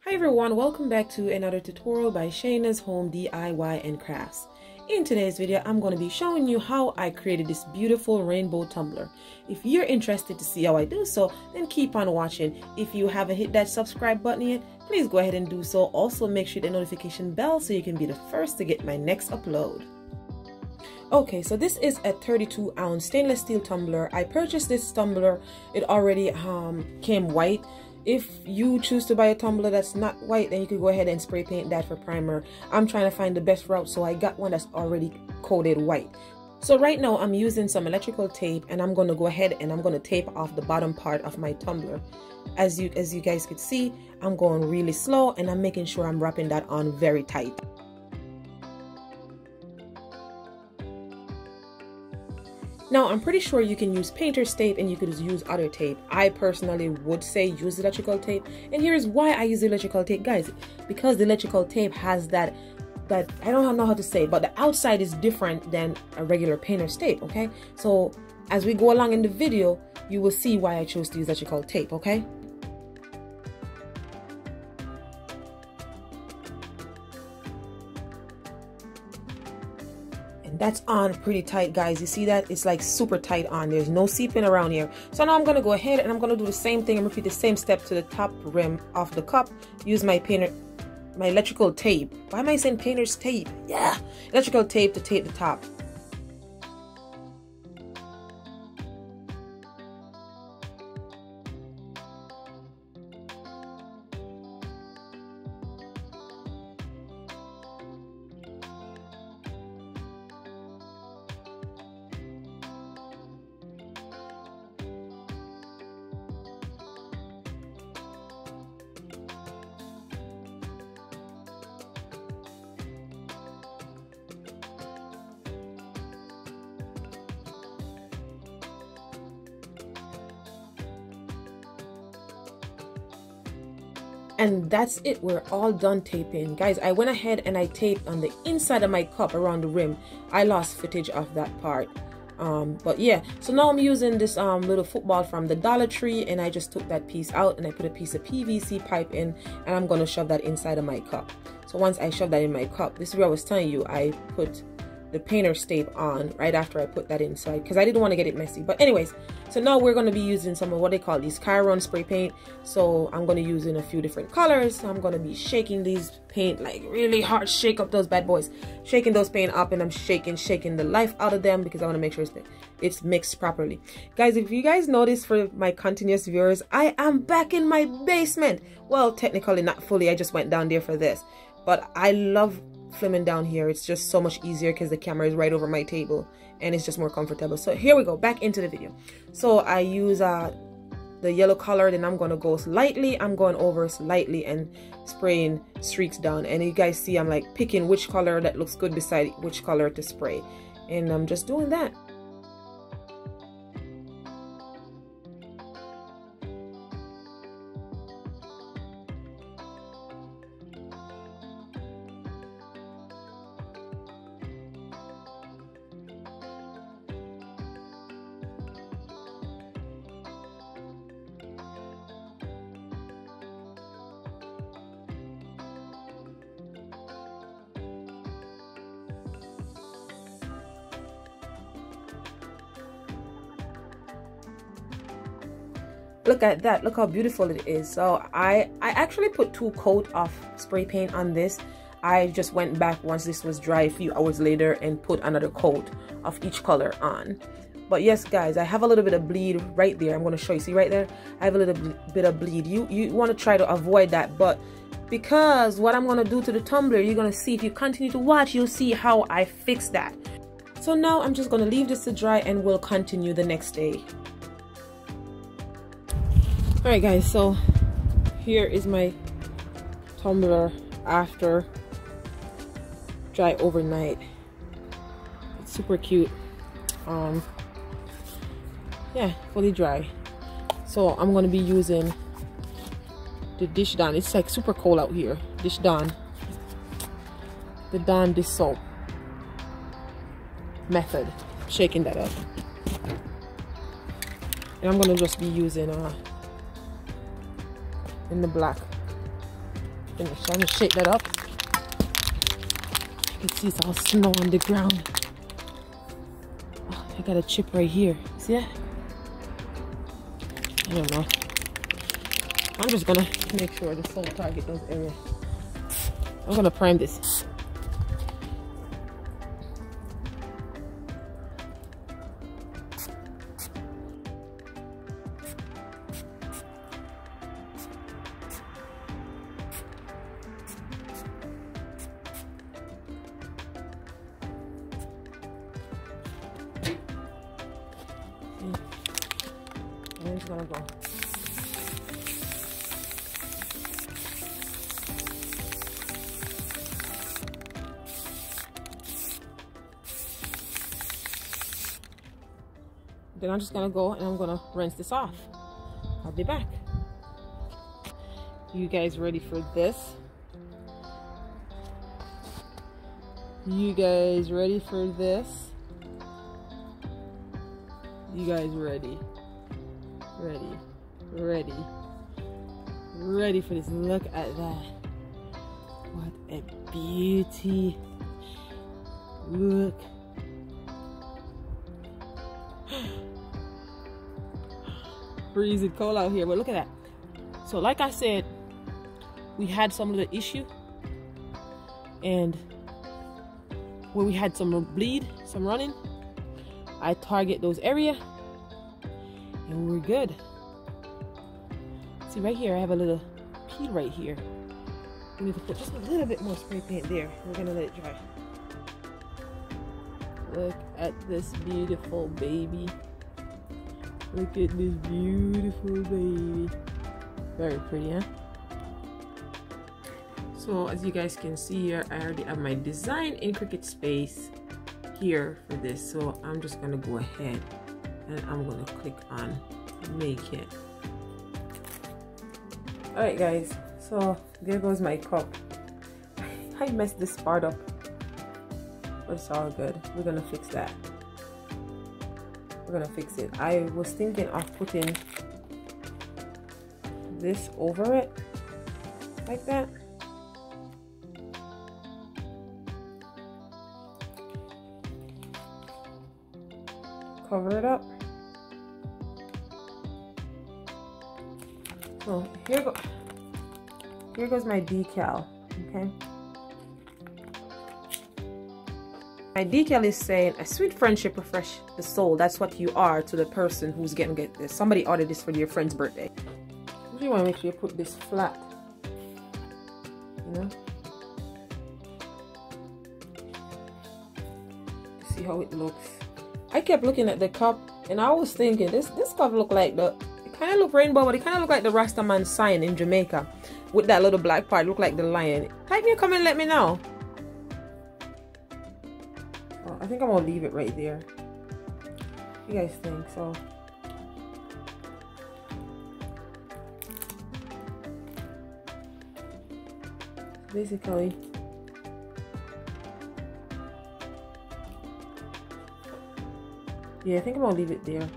Hi everyone, welcome back to another tutorial by Shana's Home DIY and Crafts. In today's video, I'm going to be showing you how I created this beautiful rainbow tumbler. If you're interested to see how I do so, then keep on watching. If you haven't hit that subscribe button yet, please go ahead and do so. Also, make sure the notification bell so you can be the first to get my next upload. Okay, so this is a 32-ounce stainless steel tumbler. I purchased this tumbler. It already came white. If you choose to buy a tumbler that's not white, then you could go ahead and spray paint that for primer. I'm trying to find the best route, so I got one that's already coated white. So right now I'm using some electrical tape, and I'm going to go ahead and I'm going to tape off the bottom part of my tumbler. As you guys could see, I'm going really slow, and I'm making sure I'm wrapping that on very tight. Now, I'm pretty sure you can use painter's tape and you could use other tape. I personally would say use electrical tape. And here's why I use electrical tape, guys. Because the electrical tape has that I don't know how to say, but the outside is different than a regular painter's tape, okay? So as we go along in the video, you will see why I chose to use electrical tape, okay? That's on pretty tight, guys. You see that? It's like super tight on. There's no seeping around here. So now I'm going to go ahead and I'm going to do the same thing and repeat the same step to the top rim of the cup. Use my electrical tape. Why am I saying painter's tape? Yeah, electrical tape to tape the top. And that's it, we're all done taping. Guys, I went ahead and I taped on the inside of my cup around the rim. I lost footage of that part. But yeah, so now I'm using this little football from the Dollar Tree, and I just took that piece out and I put a piece of PVC pipe in, and I'm gonna shove that inside of my cup. So once I shove that in my cup, this is where I was telling you, I put the painter's tape on right after I put that inside because I didn't want to get it messy. But anyways, so now we're going to be using some of what they call these Krylon spray paint. So I'm going to use in a few different colors. I'm going to be shaking these paint like really hard, shake up those bad boys, shaking those paint up, and I'm shaking the life out of them because I want to make sure it's mixed properly. Guys, if you guys notice, for my continuous viewers, I am back in my basement. Well, technically not fully, I just went down there for this, but I love filming down here. It's just so much easier because the camera is right over my table and it's just more comfortable. So here we go, back into the video. So I use the yellow color, then I'm going to go slightly, I'm going over slightly and spraying streaks down, and you guys see I'm like picking which color that looks good beside which color to spray, and I'm just doing that. Look at that, look how beautiful it is. So I actually put 2 coats of spray paint on this. I just went back once this was dry a few hours later and put another coat of each color on. But yes, guys, I have a little bit of bleed right there. I'm going to show you. See right there? I have a little bit of bleed. You want to try to avoid that, but because what I'm going to do to the tumbler, you're going to see, if you continue to watch, you'll see how I fix that. So now I'm just going to leave this to dry and we'll continue the next day. Alright guys, so here is my tumbler after dry overnight. It's super cute. Yeah, fully dry. So I'm gonna be using the Dish Dawn. It's like super cold out here. Dish Dawn. The Dawn dish soap method. Shaking that up. And I'm gonna just be using in the black finished. I'm gonna shake that up. You can see it's all snow on the ground. Oh, I got a chip right here. See that? I don't know. I'm just gonna make sure the sole target those areas. I'm gonna prime this. And it's gonna go. Then I'm just gonna go and I'm gonna rinse this off. I'll be back. You guys ready for this? You guys ready for this? You guys ready? Ready for this? Look at that. What a beauty. Look. Freezing cold out here, but look at that. So like I said, we had some little issue, and where we had some bleed, some running, I target those areas and we're good. See right here, I have a little peel right here. We need to put just a little bit more spray paint there. We're gonna let it dry. Look at this beautiful baby. Look at this beautiful baby. Very pretty, huh? So as you guys can see here, I already have my design in Cricut Space here for this. So I'm just gonna go ahead and I'm gonna click on make it. Alright guys, so there goes my cup. I messed this part up, but it's all good. We're gonna fix that. We're gonna fix it. I was thinking of putting this over it like that. Cover it up. So here goes my decal. Okay. My decal is saying, a sweet friendship refresh the soul. That's what you are to the person who's getting this. Somebody ordered this for your friend's birthday. You want to make sure you put this flat. You know? See how it looks. I kept looking at the cup and I was thinking, this cup look like it kind of look rainbow, but it kind of look like the Rastaman sign in Jamaica with that little black part, look like the lion. Type me a comment, let me know. I think I'm gonna leave it right there. What do you guys think? So basically yeah, I think I'm gonna leave it there.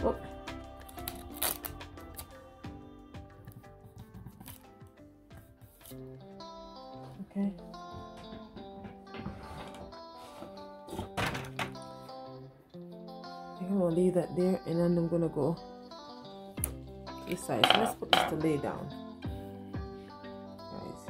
Oh. Okay. I think I'm gonna leave that there, and then I'm gonna go to this side. So let's put this to lay down, guys.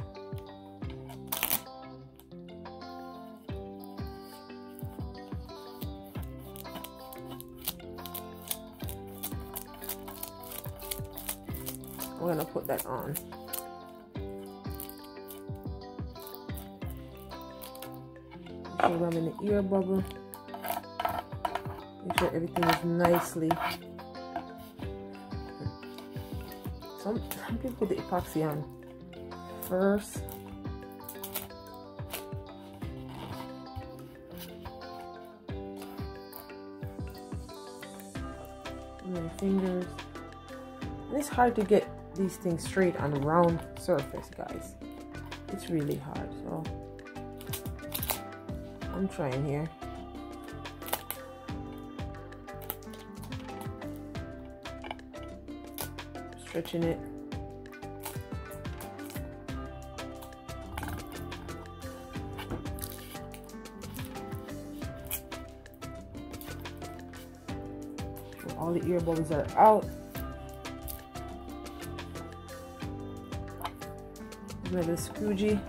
We're gonna put that on. I'm in the ear bubble. Make sure everything is nicely. Some people put the epoxy on first. And my fingers. And it's hard to get these things straight on a round surface, guys. It's really hard, so I'm trying here. Stretching it. So all the air bubbles are out. Another squeegee.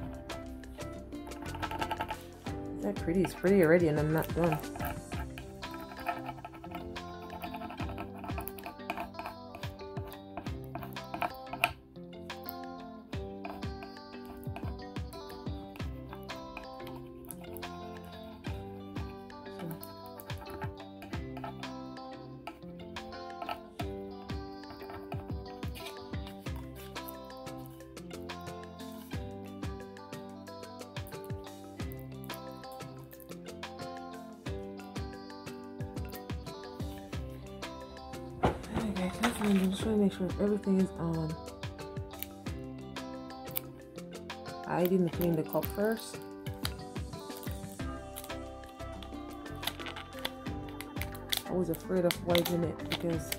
Isn't that pretty? It's pretty already and I'm not done. I'm just trying to make sure everything is on. I didn't clean the cup first. I was afraid of wiping it because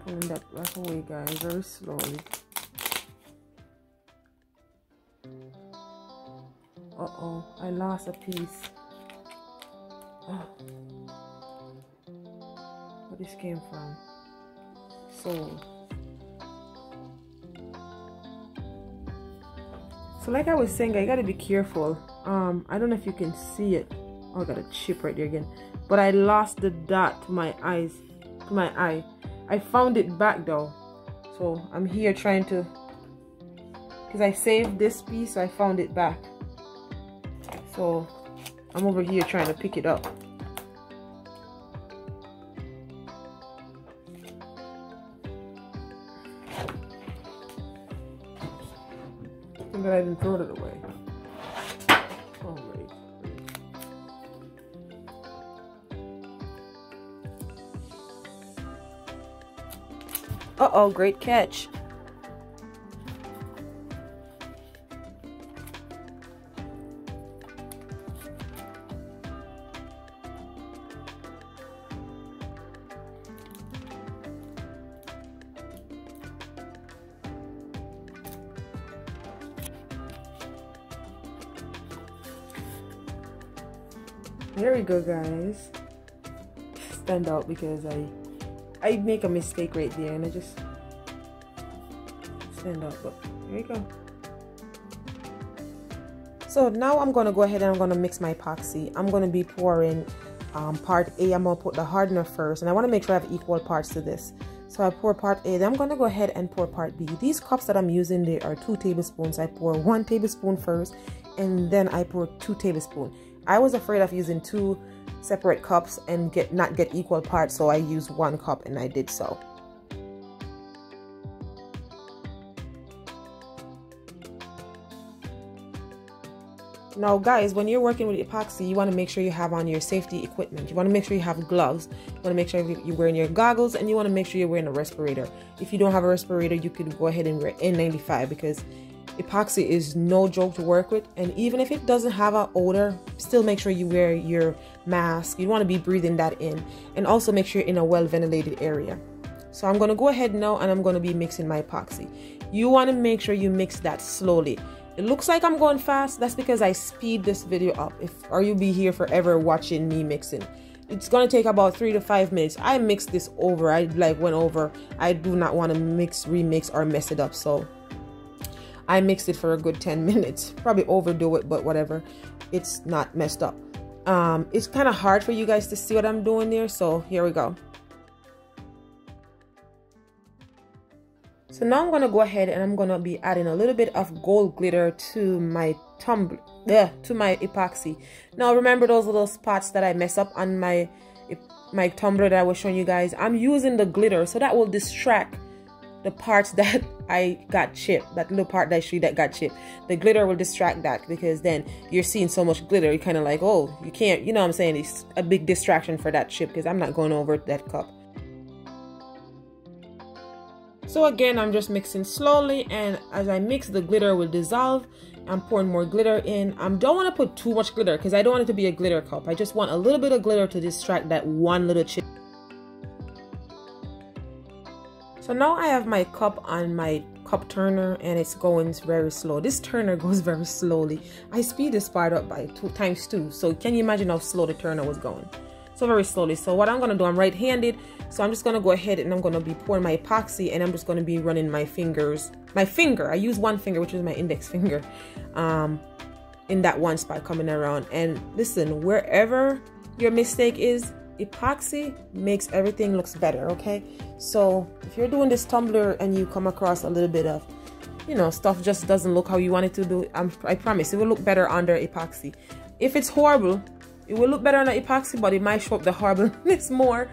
pulling that back away, guys, very slowly. Uh-oh, I lost a piece. Oh. Where this came from? So like I was saying, I gotta be careful. I don't know if you can see it. Oh, I got a chip right there again. But I lost the dot to my eyes, to my eye. I found it back though, so I'm here trying to, because I saved this piece, so I found it back. So I'm over here trying to pick it up. I think that I didn't throw it away. Oh, right. Uh-oh, great catch. There we go, guys. Stand out because I make a mistake right there and I just stand up, but there you go. So now I'm going to go ahead and I'm going to mix my epoxy. I'm going to be pouring part A. I'm going to put the hardener first, and I want to make sure I have equal parts to this. So I pour part A, then I'm going to go ahead and pour part B. These cups that I'm using, they are 2 tablespoons. I pour 1 tablespoon first, and then I pour 2 tablespoons. I was afraid of using 2 separate cups and not get equal parts, so I used 1 cup and I did so. Now guys, when you're working with epoxy, you want to make sure you have on your safety equipment. You want to make sure you have gloves. You want to make sure you're wearing your goggles, and you want to make sure you're wearing a respirator. If you don't have a respirator, you could go ahead and wear N95 because epoxy is no joke to work with. And even if it doesn't have an odor, still make sure you wear your mask. You want to be breathing that in, and also make sure you're in a well ventilated area. So I'm going to go ahead now and I'm going to be mixing my epoxy. You want to make sure you mix that slowly. It looks like I'm going fast. That's because I speed this video up. Or you'll be here forever watching me mixing. It's going to take about 3 to 5 minutes. I mixed this over. I went over. I do not want to remix or mess it up. So I mixed it for a good 10 minutes. Probably overdo it, but whatever. It's not messed up. It's kind of hard for you guys to see what I'm doing there. So here we go. So now I'm going to go ahead and I'm going to be adding a little bit of gold glitter to my tumbler, to my epoxy. Now remember those little spots that I mess up on my tumbler that I was showing you guys? I'm using the glitter so that will distract the parts that I got chipped, that little part that I showed you that got chipped, the glitter will distract that, because then you're seeing so much glitter, you're kind of like, oh, you can't, you know what I'm saying, it's a big distraction for that chip, because I'm not going over that cup. So again, I'm just mixing slowly, and as I mix, the glitter will dissolve. I'm pouring more glitter in. I don't want to put too much glitter because I don't want it to be a glitter cup. I just want a little bit of glitter to distract that one little chip. So now I have my cup on my cup turner, and it's going very slow. This turner goes very slowly. I speed this part up by 2 x. So can you imagine how slow the turner was going? So very slowly. So what I'm going to do, I'm right-handed, so I'm just going to go ahead and I'm going to be pouring my epoxy, and I'm just going to be running my fingers, I use one finger, which is my index finger, in that one spot coming around. And listen, wherever your mistake is, epoxy makes everything looks better, okay? So if you're doing this tumbler and you come across a little bit of, you know, stuff just doesn't look how you want it to do, I promise it will look better under epoxy. If it's horrible, it will look better on the epoxy, but it might show up the horribleness more.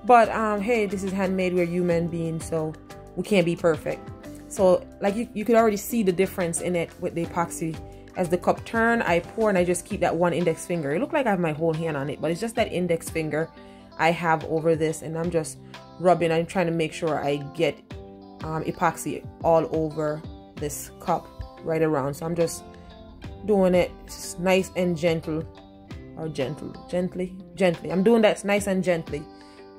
But hey, this is handmade, we're human beings, so we can't be perfect. So like you could already see the difference in it with the epoxy. As the cup turn, I pour, and I just keep that one index finger. It looks like I have my whole hand on it, but it's just that index finger I have over this, and I'm just rubbing. I'm trying to make sure I get epoxy all over this cup right around. So I'm just doing it nice and gentle, or gently. I'm doing that nice and gently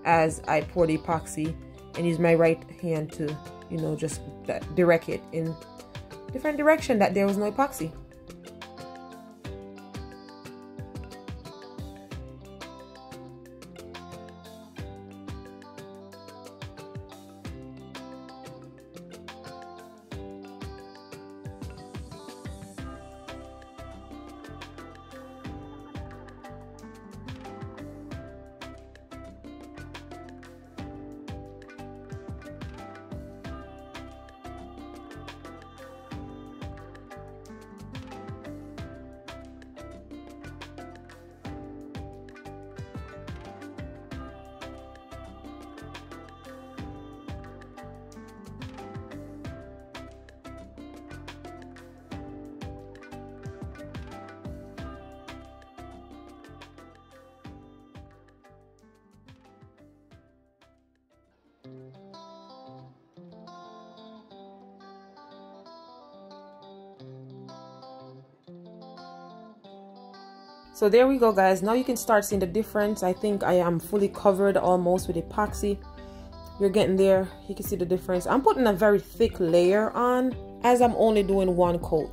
as I pour the epoxy, and use my right hand to, you know, just direct it in different direction that there was no epoxy. So there we go, guys. Now you can start seeing the difference. I think I am fully covered almost with epoxy. You're getting there. You can see the difference. I'm putting a very thick layer on, as I'm only doing one coat.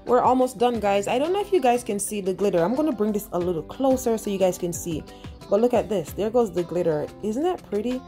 We're almost done, guys. I don't know if you guys can see the glitter. I'm going to bring this a little closer so you guys can see. But look at this. There goes the glitter. Isn't that pretty?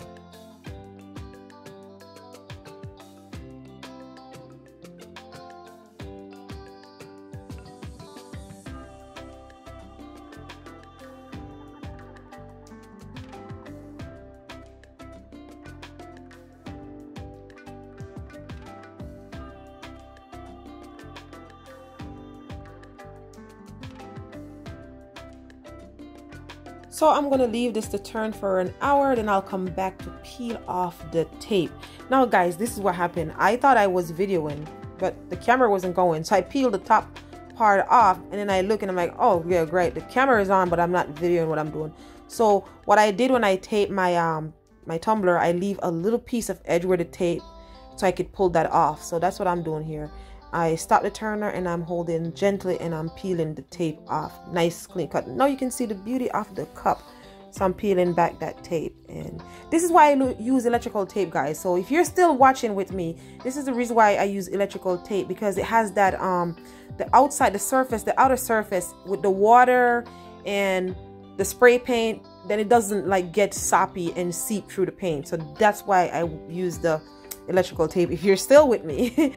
So I'm going to leave this to turn for an hour, then I'll come back to peel off the tape. Now guys, this is what happened. I thought I was videoing, but the camera wasn't going. So I peeled the top part off, and then I look and I'm like, oh yeah, great, the camera is on, but I'm not videoing what I'm doing. So what I did when I taped my my tumbler, I leave a little piece of edge where the tape, so I could pull that off. So that's what I'm doing here. I stop the turner and I'm holding gently and I'm peeling the tape off. Nice clean cut. Now you can see the beauty of the cup. So I'm peeling back that tape, and this is why I use electrical tape, guys. So if you're still watching with me, this is the reason why I use electrical tape, because it has that the outside, the surface, the outer surface with the water and the spray paint, then it doesn't like get soppy and seep through the paint. So that's why I use the electrical tape, if you're still with me.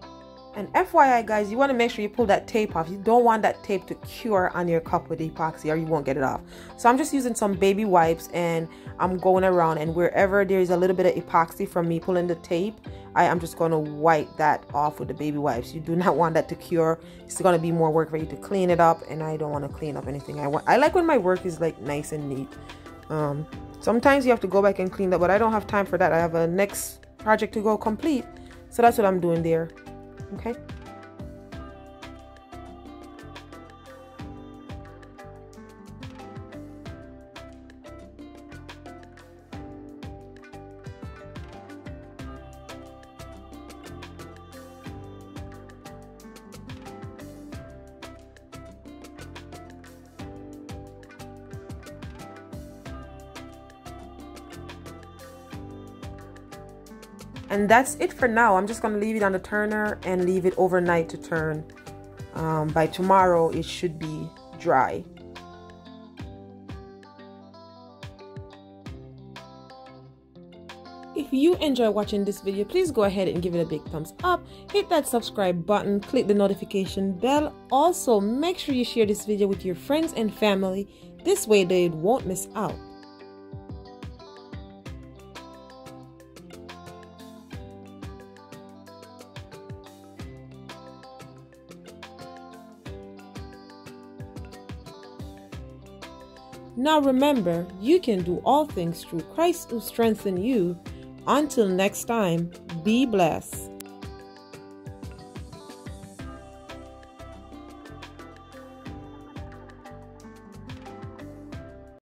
And FYI guys, you want to make sure you pull that tape off. You don't want that tape to cure on your cup with epoxy, or you won't get it off. So I'm just using some baby wipes, and I'm going around, and wherever there's a little bit of epoxy from me pulling the tape, I'm just going to wipe that off with the baby wipes. You do not want that to cure. It's going to be more work for you to clean it up, and I don't want to clean up anything. I like when my work is like nice and neat. Sometimes you have to go back and clean up, but I don't have time for that. I have a next project to go complete, so that's what I'm doing there. Okay. And that's it for now. I'm just going to leave it on the turner and leave it overnight to turn. By tomorrow, it should be dry. If you enjoy watching this video, please go ahead and give it a big thumbs up. Hit that subscribe button, click the notification bell. Also, make sure you share this video with your friends and family. This way they won't miss out. Now remember, you can do all things through Christ who strengthens you. Until next time, be blessed.